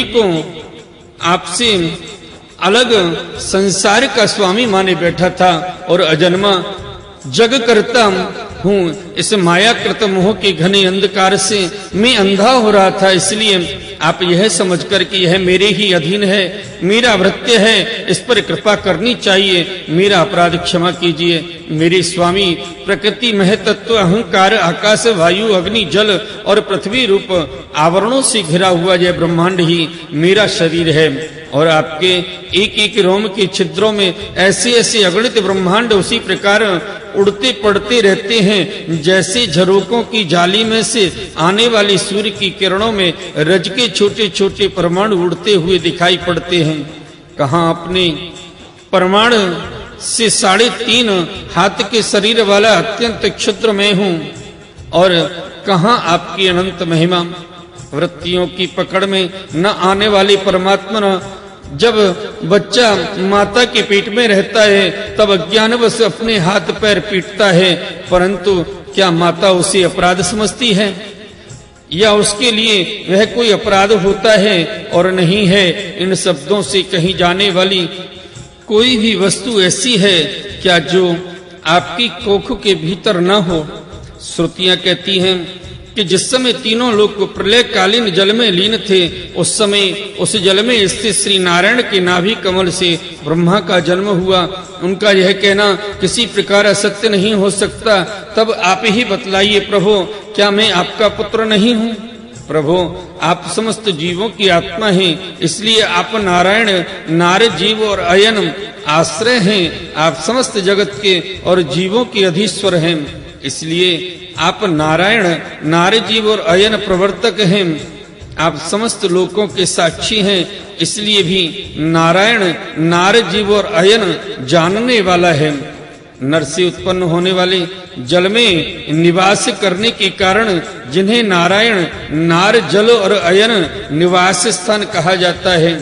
को आपसे अलग संसार का स्वामी माने बैठा था और अजन्मा जग करता हूँ। इस मायाकृत मोह के घने अंधकार से मैं अंधा हो रहा था, इसलिए आप यह समझकर कि यह मेरे ही अधीन है, मेरा भृत्य है, इस पर कृपा करनी चाहिए, मेरा अपराध क्षमा कीजिए। मेरे स्वामी, प्रकृति महतत्व अहंकार आकाश वायु अग्नि जल और पृथ्वी रूप आवरणों से घिरा हुआ यह ब्रह्मांड ही मेरा शरीर है और आपके एक एक रोम के छिद्रों में ऐसे ऐसे अगणित ब्रह्मांड उसी प्रकार उड़ते पड़ते रहते हैं जैसे झरोकों की जाली में से आने वाली सूर्य की किरणों में रज के छोटे छोटे परमाणु उड़ते हुए दिखाई पड़ते हैं। कहाँ अपने परमाणु से 3.5 हाथ के शरीर वाला अत्यंत क्षुद्र मैं हूँ और कहाँ आपकी अनंत महिमा। वृत्तियों की पकड़ में न आने वाली परमात्मा जब बच्चा माता के पेट में रहता है तब अज्ञानवश अपने हाथ पैर पीटता है, परंतु क्या माता उसे अपराध समझती है या उसके लिए वह कोई अपराध होता है और नहीं है। इन शब्दों से कही जाने वाली कोई भी वस्तु ऐसी है क्या जो आपकी कोख के भीतर न हो। श्रुतियां कहती हैं कि जिस समय तीनों लोग प्रलय कालीन जल में लीन थे, उस समय उस जल में स्थित श्री नारायण के नाभि कमल से ब्रह्मा का जन्म हुआ। उनका यह कहना किसी प्रकार असत्य नहीं हो सकता। तब आप ही बतलाइए प्रभु, क्या मैं आपका पुत्र नहीं हूँ? प्रभु, आप समस्त जीवों की आत्मा हैं, इसलिए आप नारायण नार जीव और अयन आश्रय हैं। आप समस्त जगत के और जीवों के अधीश्वर हैं, इसलिए आप नारायण नार जीव और अयन प्रवर्तक हैं। आप समस्त लोकों के साक्षी हैं, इसलिए भी नारायण नार जीव और अयन जानने वाला है। नर से उत्पन्न होने वाले जल में निवास करने के कारण जिन्हें नारायण नार जल और अयन निवास स्थान कहा जाता है,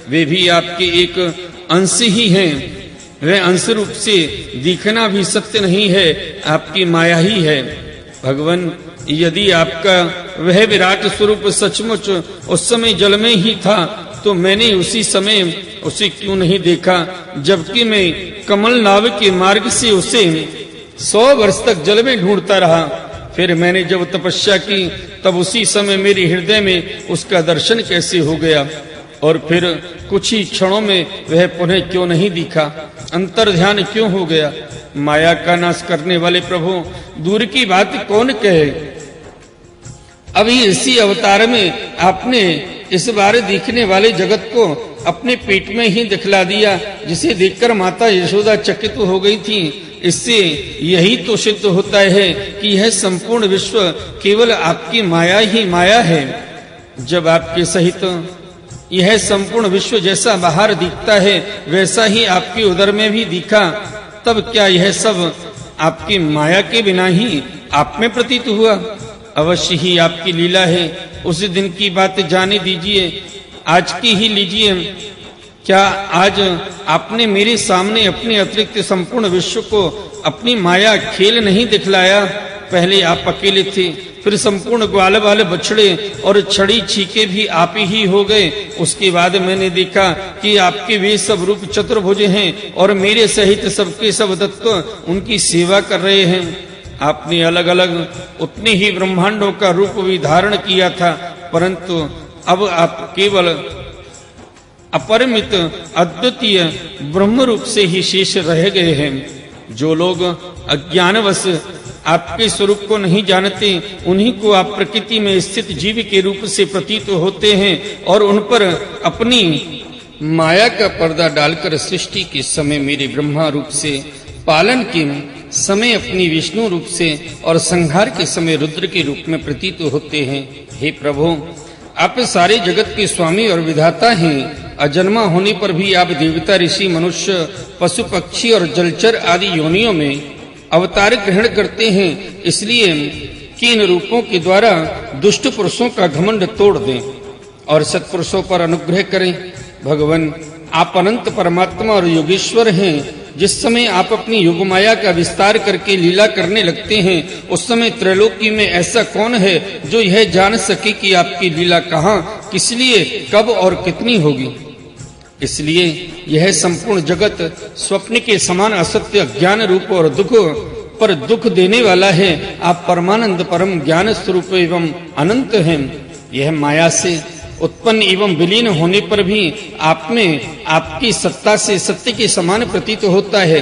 वे भी आपके एक अंश ही हैं। वह अंश रूप से दिखना भी सत्य नहीं है, आपकी माया ही है। भगवान, यदि आपका वह विराट स्वरूप सचमुच उस समय जल में ही था तो मैंने उसी समय उसे क्यों नहीं देखा, जबकि मैं कमल नाव के मार्ग से उसे 100 वर्ष तक जल में ढूंढता रहा। फिर मैंने जब तपस्या की तब उसी समय मेरे हृदय में उसका दर्शन कैसे हो गया और फिर कुछ ही क्षणों में वह पुनः क्यों नहीं दिखा, अंतर ध्यान क्यों हो गया। माया का नाश करने वाले प्रभु, दूर की बात कौन कहे, अभी इसी अवतार में आपने इस बार दिखने वाले जगत को अपने पेट में ही दिखला दिया, जिसे देखकर माता यशोदा चकित हो गई थी। इससे यही तो सिद्ध होता है कि यह संपूर्ण विश्व केवल आपकी माया ही माया है। जब आपके सहित यह संपूर्ण विश्व जैसा बाहर दिखता है वैसा ही आपके उदर में भी दिखा, तब क्या यह सब आपकी माया के बिना ही आप में प्रतीत हुआ? अवश्य ही आपकी लीला है। उस दिन की बात जाने दीजिए, आज की ही लीजिए। क्या आज आपने मेरे सामने अपने अतिरिक्त संपूर्ण विश्व को अपनी माया खेल नहीं दिखलाया? पहले आप अकेले थे, फिर संपूर्ण ग्वाल वाल बछड़े और छड़ी छीके भी आप ही हो गए। उसके बाद मैंने देखा कि आपके वे सब रूप चतुर्भुज हैं और मेरे सहित सबके सब तत्व उनकी सेवा कर रहे हैं। आपने अलग अलग उतने ही ब्रह्मांडों का रूप भी धारण किया था, परंतु अब आप केवल अपरिमित अद्वितीय ब्रह्म रूप से ही शेष रह गए हैं। जो लोग अज्ञानवश आपके स्वरूप को नहीं जानते, उन्हीं को आप प्रकृति में स्थित जीव के रूप से प्रतीत होते हैं और उन पर अपनी माया का पर्दा डालकर सृष्टि के समय मेरे ब्रह्मा रूप से, पालन के समय अपनी विष्णु रूप से और संहार के समय रुद्र के रूप में प्रतीत होते हैं। हे प्रभु, आप सारे जगत के स्वामी और विधाता हैं। अजन्मा होने पर भी आप देवता, ऋषि, मनुष्य, पशु, पक्षी और जलचर आदि योनियों में अवतार ग्रहण करते हैं, इसलिए कि इन रूपों के द्वारा दुष्ट पुरुषों का घमंड तोड़ दें और सत्पुरुषों पर अनुग्रह करें। भगवान, आप अनंत परमात्मा और योगेश्वर हैं। जिस समय आप अपनी योग माया का विस्तार करके लीला करने लगते हैं, उस समय त्रैलोकी में ऐसा कौन है जो यह जान सके कि आपकी लीला कहाँ किस लिए, कब और कितनी होगी। इसलिए यह संपूर्ण जगत स्वप्न के समान असत्य अज्ञान रूप और दुख पर दुख देने वाला है। आप परमानंद परम ज्ञान स्वरूप एवं अनंत हैं। यह माया से उत्पन्न एवं विलीन होने पर भी आप में आपकी सत्ता से सत्य के समान प्रतीत होता है।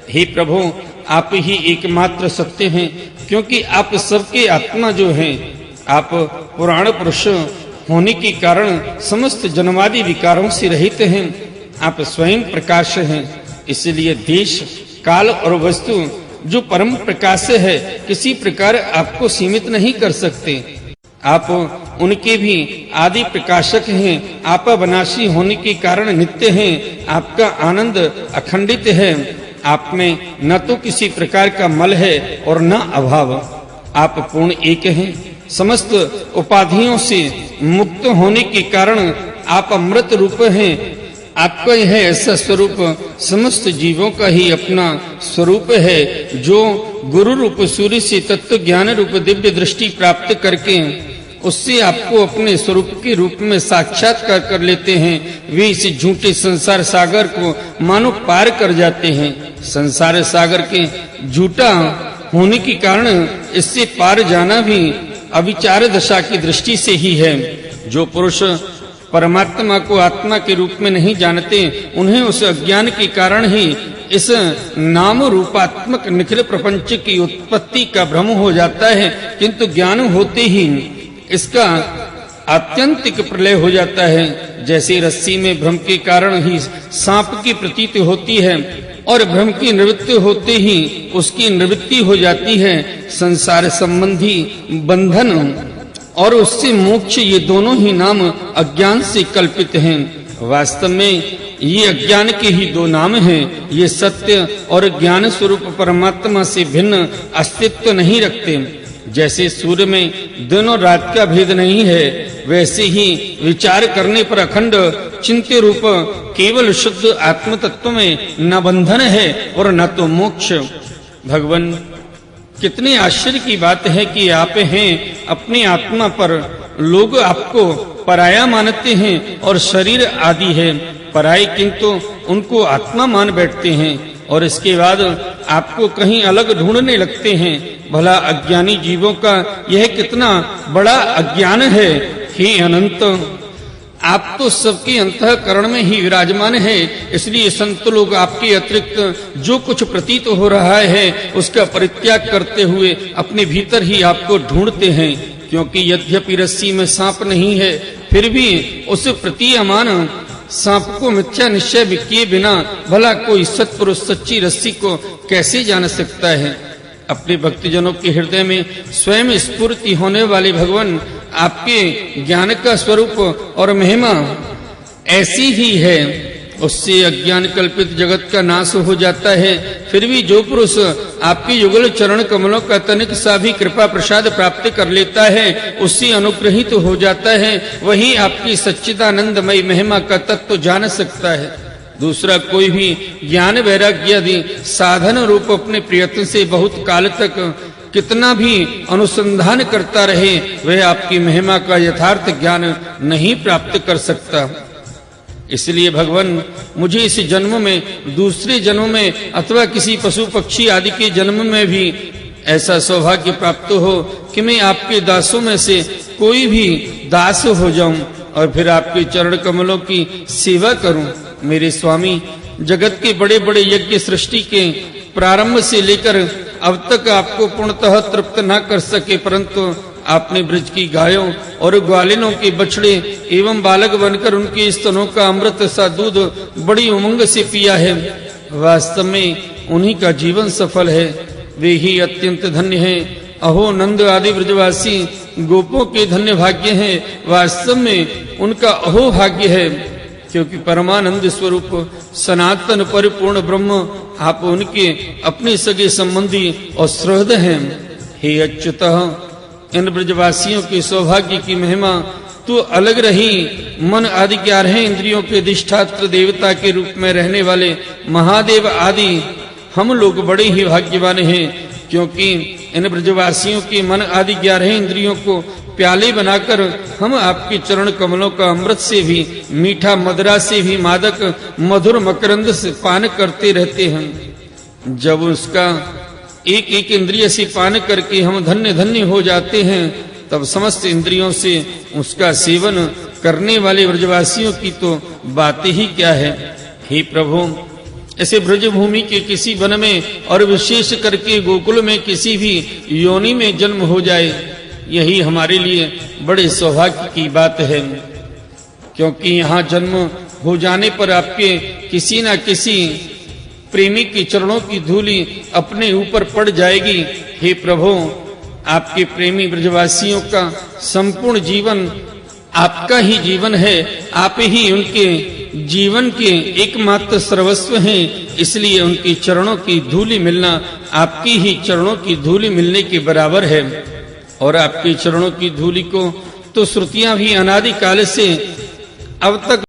हे प्रभु, आप ही एकमात्र सत्य हैं, क्योंकि आप सबके आत्मा जो हैं, आप पुराण पुरुष होने के कारण समस्त जन्मादि विकारों से रहित हैं। आप स्वयं प्रकाश हैं। इसलिए देश, काल और वस्तु जो परम प्रकाश है, किसी प्रकार आपको सीमित नहीं कर सकते। आप उनके भी आदि प्रकाशक हैं। आप अविनाशी होने के कारण नित्य हैं। आपका आनंद अखंडित है। आप में न तो किसी प्रकार का मल है और न अभाव। आप पूर्ण एक हैं। समस्त उपाधियों से मुक्त होने के कारण आप अमृत रूप हैं। आपका यह ऐसा स्वरूप समस्त जीवों का ही अपना स्वरूप है, जो गुरु रूप सूर्य से तत्व ज्ञान रूप दिव्य दृष्टि प्राप्त करके उससे आपको अपने स्वरूप के रूप में साक्षात्कार कर लेते हैं। वे इस झूठे संसार सागर को मानो पार कर जाते हैं। संसार सागर के झूठा होने के कारण इससे पार जाना भी अविचार दशा की दृष्टि से ही है। जो पुरुष परमात्मा को आत्मा के रूप में नहीं जानते, उन्हें उस अज्ञान के कारण ही इस नाम रूपात्मक निखिल प्रपंच की उत्पत्ति का भ्रम हो जाता है, किंतु ज्ञान होते ही इसका आत्यंतिक प्रलय हो जाता है। जैसे रस्सी में भ्रम के कारण ही सांप की प्रतीति होती है और भ्रम की निवृत्ति होते ही उसकी निवृत्ति हो जाती है। संसार संबंधी बंधन और उससे मोक्ष, ये दोनों ही नाम अज्ञान से कल्पित हैं। वास्तव में ये अज्ञान के ही दो नाम हैं। ये सत्य और ज्ञान स्वरूप परमात्मा से भिन्न अस्तित्व नहीं रखते। जैसे सूर्य में दिन और रात का भेद नहीं है, वैसे ही विचार करने पर अखंड चिंत्य रूप केवल शुद्ध आत्म तत्व में न बंधन है और न तो मोक्ष। भगवान, कितने आश्चर्य की बात है कि आप हैं अपनी आत्मा पर लोग आपको पराया मानते हैं और शरीर आदि है पराई, किंतु उनको आत्मा मान बैठते हैं और इसके बाद आपको कहीं अलग ढूंढने लगते हैं। भला अज्ञानी जीवों का यह कितना बड़ा अज्ञान है। हे अनंत, आप तो सबके अंतःकरण में ही विराजमान है। इसलिए संत लोग आपके अतिरिक्त जो कुछ प्रतीत हो रहा है उसका परित्याग करते हुए अपने भीतर ही आपको ढूंढते हैं। क्योंकि यद्यपि रस्सी में सांप नहीं है, फिर भी उस प्रतीयमान सांप को मिथ्या निश्चय किए बिना भला कोई सत्पुरुष सच्ची रस्सी को कैसे जान सकता है। अपने भक्तजनों के हृदय में स्वयं स्फूर्ति होने वाले भगवान, आपके ज्ञान का स्वरूप और महिमा ऐसी ही है, उससे अज्ञान कल्पित जगत का नाश हो जाता है। फिर भी जो पुरुष आपके युगल चरण कमलों का तनिक सा भी कृपा प्रसाद प्राप्त कर लेता है, उससे अनुग्रहित हो जाता है, वही आपकी सच्चिदानंदमय महिमा का तत्व जान सकता है। दूसरा कोई भी ज्ञान वैराग्य आदि साधन रूप अपने प्रयत्न से बहुत काल तक कितना भी अनुसंधान करता रहे, वह आपकी महिमा का यथार्थ ज्ञान नहीं प्राप्त कर सकता। इसलिए भगवान, मुझे इस जन्म में, दूसरे जन्म में अथवा किसी पशु पक्षी आदि के जन्म में भी ऐसा सौभाग्य प्राप्त हो कि मैं आपके दासों में से कोई भी दास हो जाऊं और फिर आपके चरण कमलों की सेवा करूं। मेरे स्वामी, जगत के बड़े बड़े यज्ञ सृष्टि के प्रारंभ से लेकर अब तक आपको पूर्णतः तृप्त न कर सके, परंतु आपने ब्रज की गायों और ग्वालिनों के बछड़े एवं बालक बनकर उनके स्तनों का अमृत सा दूध बड़ी उमंग से पिया है। वास्तव में उन्हीं का जीवन सफल है। वे ही अत्यंत धन्य हैं। अहो नंद आदि ब्रजवासी गोपों के धन्य भाग्य हैं। वास्तव में उनका अहो भाग्य है, क्योंकि परमानंद स्वरूप सनातन परिपूर्ण ब्रह्म आप उनके अपने सगे संबंधी और सहृद हैं। हे अच्युतः, इन ब्रजवासियों के सौभाग्य की महिमा तो अलग रही। मन आदि 11 इंद्रियों के अधिष्ठात्र देवता के रूप में रहने वाले महादेव आदि हम लोग बड़े ही भाग्यवान हैं, क्योंकि इन ब्रजवासियों के मन आदि 11 इंद्रियों को प्याले बनाकर हम आपके चरण कमलों का अमृत से भी मीठा, मदरा से भी मादक, मधुर मकरंद से पान करते रहते हैं। जब उसका एक एक इंद्रिय से पान करके हम धन्य धन्य हो जाते हैं, तब समस्त इंद्रियों से उसका सेवन करने वाले ब्रजवासियों की तो बात ही क्या है। हे प्रभु, ऐसे ब्रजभूमि के किसी वन में और विशेष करके गोकुल में किसी भी योनि में जन्म हो जाए, यही हमारे लिए बड़े सौभाग्य की बात है, क्योंकि यहाँ जन्म हो जाने पर आपके किसी न किसी प्रेमी के चरणों की धूलि अपने ऊपर पड़ जाएगी। हे प्रभु, आपके प्रेमी ब्रजवासियों का संपूर्ण जीवन आपका ही जीवन है, आप ही उनके जीवन के एकमात्र सर्वस्व हैं, इसलिए उनके चरणों की धूलि मिलना आपकी ही चरणों की धूलि मिलने के बराबर है। और आपके चरणों की धूलि को तो श्रुतियां भी अनादि काल से अब तक